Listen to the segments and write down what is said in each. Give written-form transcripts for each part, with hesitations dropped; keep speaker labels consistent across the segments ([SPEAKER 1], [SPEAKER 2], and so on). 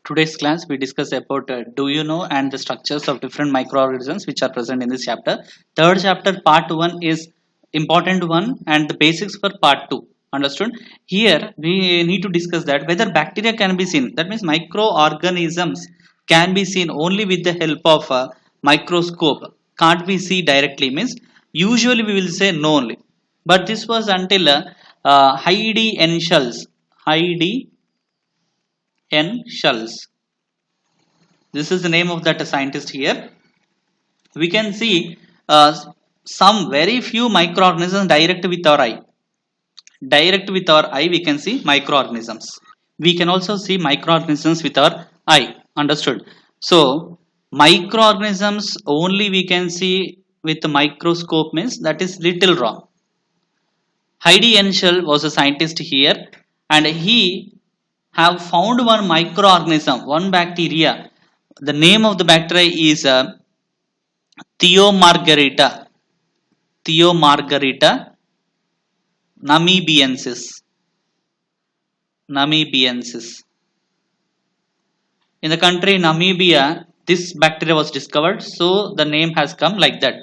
[SPEAKER 1] Today's class we discuss about do you know and the structures of different microorganisms which are present in this chapter. Third chapter part 1 is important one and the basics for part 2. Understood? Here we need to discuss that whether bacteria can be seen. That means microorganisms can be seen only with the help of a microscope. Can't be see directly means usually we will say no only. But this was until Heidi Enschels. Heidi N. Schulz. This is the name of that scientist here. We can see some very few microorganisms direct with our eye. Direct with our eye, we can see microorganisms. We can also see microorganisms with our eye. Understood? So, microorganisms only we can see with the microscope means that is little wrong. Heidi Enschel was a scientist here and he have found one microorganism, one bacteria. The name of the bacteria is Theomargarita. Theomargarita namibiensis. Namibiensis. In the country Namibia, this bacteria was discovered, so the name has come like that.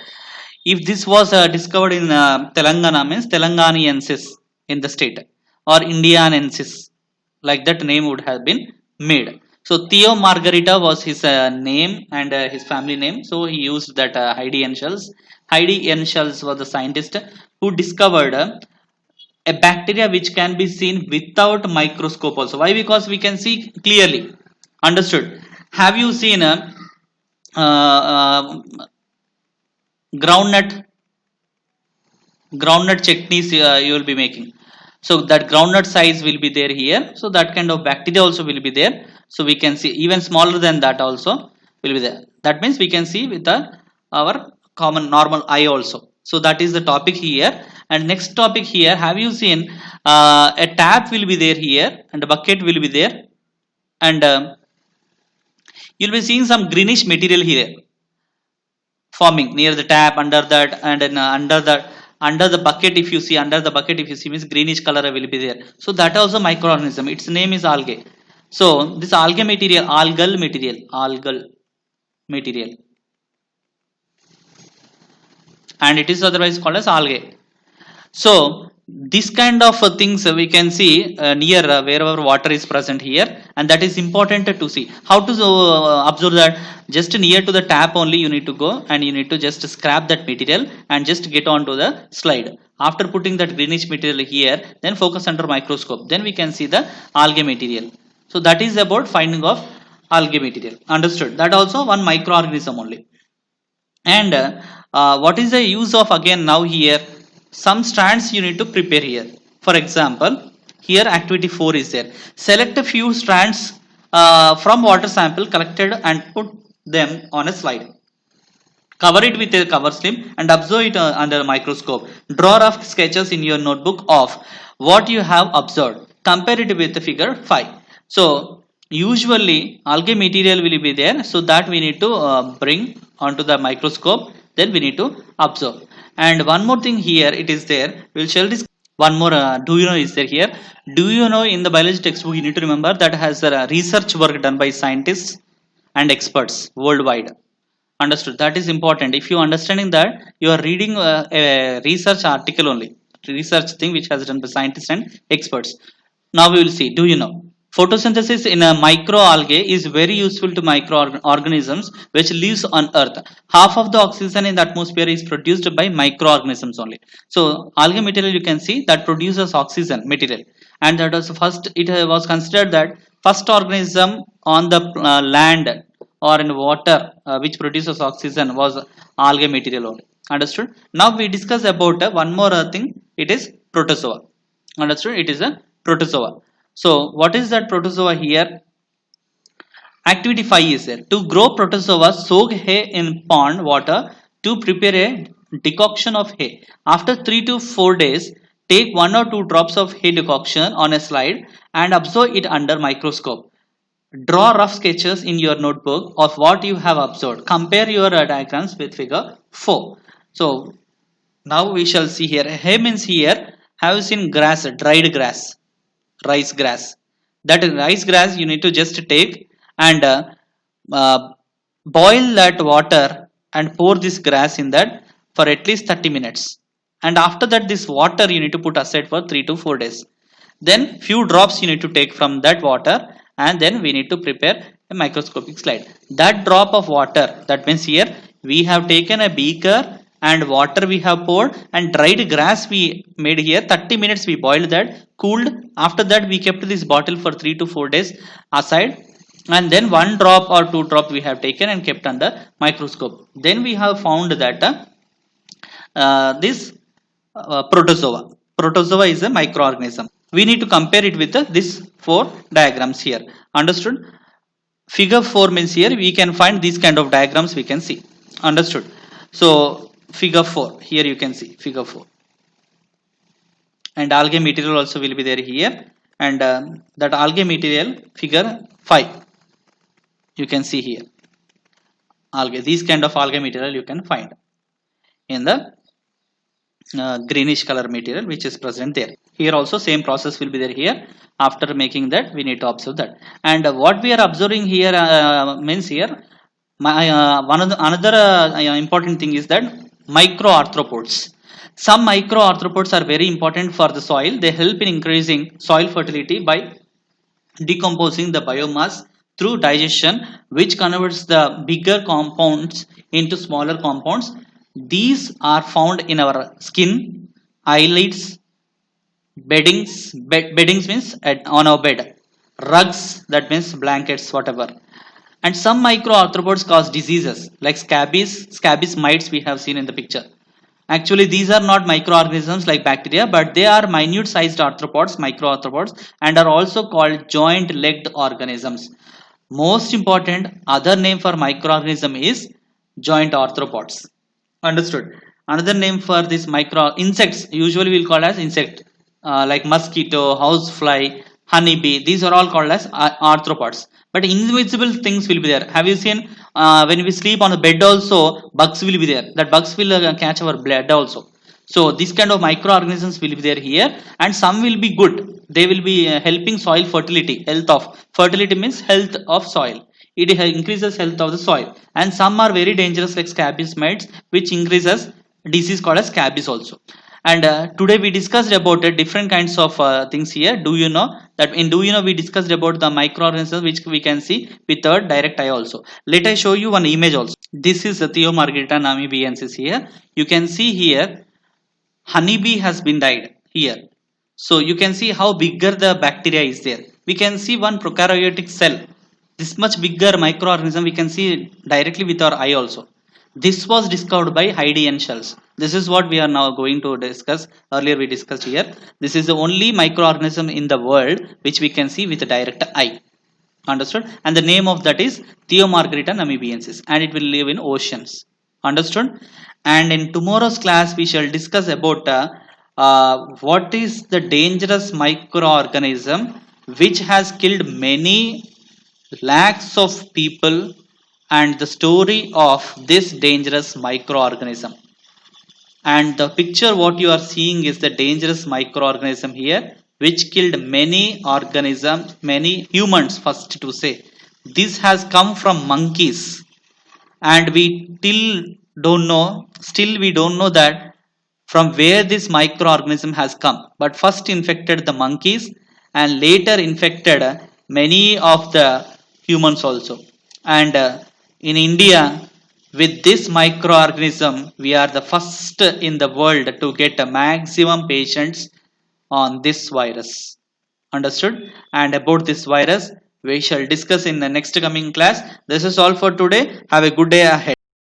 [SPEAKER 1] If this was discovered in Telangana, means Telanganiensis in the state, or Indianensis, like that name would have been made. So Theo Margarita was his name and his family name. So he used that Heidi Enschels. Heidi Enschels was the scientist who discovered a bacteria which can be seen without microscope also. Why? Because we can see clearly. Understood? Have you seen a groundnut chutneys you will be making? So that groundnut size will be there here. So that kind of bacteria also will be there. So we can see even smaller than that also will be there. That means we can see with our common normal eye also. So that is the topic here. And next topic here, have you seen a tap will be there here and a bucket will be there. And you'll be seeing some greenish material here forming near the tap under that and then under the bucket. If you see under the bucket, if you see means greenish color will be there. So that also microorganism, its name is algae. So this algal material and it is otherwise called as algae. So this kind of things we can see near wherever water is present here, and that is important to see. How to observe that? Just near to the tap only you need to go and you need to just scrap that material and just get onto the slide. After putting that greenish material here, then focus under microscope. Then we can see the algae material. So that is about finding of algae material. Understood? That also one microorganism only. And what is the use of again now here? Some strands you need to prepare here. For example, here activity 4 is there. Select a few strands from water sample collected and put them on a slide. Cover it with a cover slip and observe it under a microscope. Draw rough sketches in your notebook of what you have observed. Compare it with the figure 5. So usually algae material will be there, so that we need to bring onto the microscope. Then we need to observe. And one more thing here, it is there. We shall discuss one more. Do you know is there here? Do you know in the biology textbook you need to remember that has research work done by scientists and experts worldwide. Understood? That is important. If you understanding that, you are reading a research article only, research thing which has done by scientists and experts. Now we will see. Do you know? Photosynthesis in a microalgae is very useful to microorganisms which lives on earth. Half of the oxygen in the atmosphere is produced by microorganisms only. So algae material you can see that produces oxygen material, and that was first, it was considered that first organism on the land or in water which produces oxygen was algae material only. Understood? Now we discuss about one more thing. It is protozoa. Understood? It is a protozoa. So what is that protozoa here? Activity 5 is there. To grow protozoa, soak hay in pond water to prepare a decoction of hay. After 3 to 4 days, take 1 or 2 drops of hay decoction on a slide and observe it under microscope. Draw rough sketches in your notebook of what you have observed. Compare your diagrams with figure 4. So now we shall see here. Hay means here, have you seen grass, dried grass? Rice grass. That rice grass you need to just take and uh, boil that water and pour this grass in that for at least 30 minutes, and after that this water you need to put aside for 3 to 4 days. Then few drops you need to take from that water, and then we need to prepare a microscopic slide. That drop of water, that means here we have taken a beaker and water we have poured and dried grass we made here. 30 minutes we boiled that, cooled. After that we kept this bottle for 3 to 4 days aside, and then one drop or two drop we have taken and kept under microscope. Then we have found that this protozoa. Protozoa is a microorganism. We need to compare it with this four diagrams here. Understood? Figure 4 means here we can find these kind of diagrams we can see. Understood? So figure 4, here you can see figure 4, and algae material also will be there here, and that algae material figure 5 you can see here. Algae, these kind of algae material you can find in the greenish color material which is present there. Here also same process will be there here. After making that we need to observe that, and what we are observing here means here another important thing is that microarthropods. Some microarthropods are very important for the soil. They help in increasing soil fertility by decomposing the biomass through digestion, which converts the bigger compounds into smaller compounds. These are found in our skin, eyelids, beddings means on our bed, rugs, that means blankets, whatever. And some microarthropods cause diseases like scabies mites we have seen in the picture. Actually these are not microorganisms like bacteria, but they are minute sized arthropods, microarthropods, and are also called joint legged organisms. Most important other name for microorganism is joint arthropods. Understood? Another name for this micro insects usually we'll call as insect, like mosquito, housefly, honeybee. These are all called as arthropods. But invisible things will be there. Have you seen when we sleep on the bed also bugs will be there. That bugs will catch our blood also. So this kind of microorganisms will be there here, and some will be good. They will be helping soil fertility. Health of fertility means health of soil. It increases health of the soil, and some are very dangerous like scabies mites, which increases disease called as scabies also. And today we discussed about different kinds of things here. Do you know that we discussed about the microorganisms which we can see with our direct eye also. Let I show you one image also. This is Theomargarita namibiensis here. You can see here honeybee has been died here. So you can see how bigger the bacteria is there. We can see one prokaryotic cell. This much bigger microorganism we can see directly with our eye also. This was discovered by Haydn shells. This is what we are now going to discuss. Earlier we discussed here. This is the only microorganism in the world which we can see with a direct eye. Understood? And the name of that is Theomargarita namibiensis, and it will live in oceans. Understood? And in tomorrow's class we shall discuss about what is the dangerous microorganism which has killed many lakhs of people, and the story of this dangerous microorganism. And the picture what you are seeing is the dangerous microorganism here which killed many organisms, many humans first to say. This has come from monkeys, and we still we don't know that from where this microorganism has come. But first infected the monkeys and later infected many of the humans also. And in India, with this microorganism we are the first in the world to get a maximum patients on this virus. Understood? And about this virus we shall discuss in the next coming class. This is all for today. Have a good day ahead.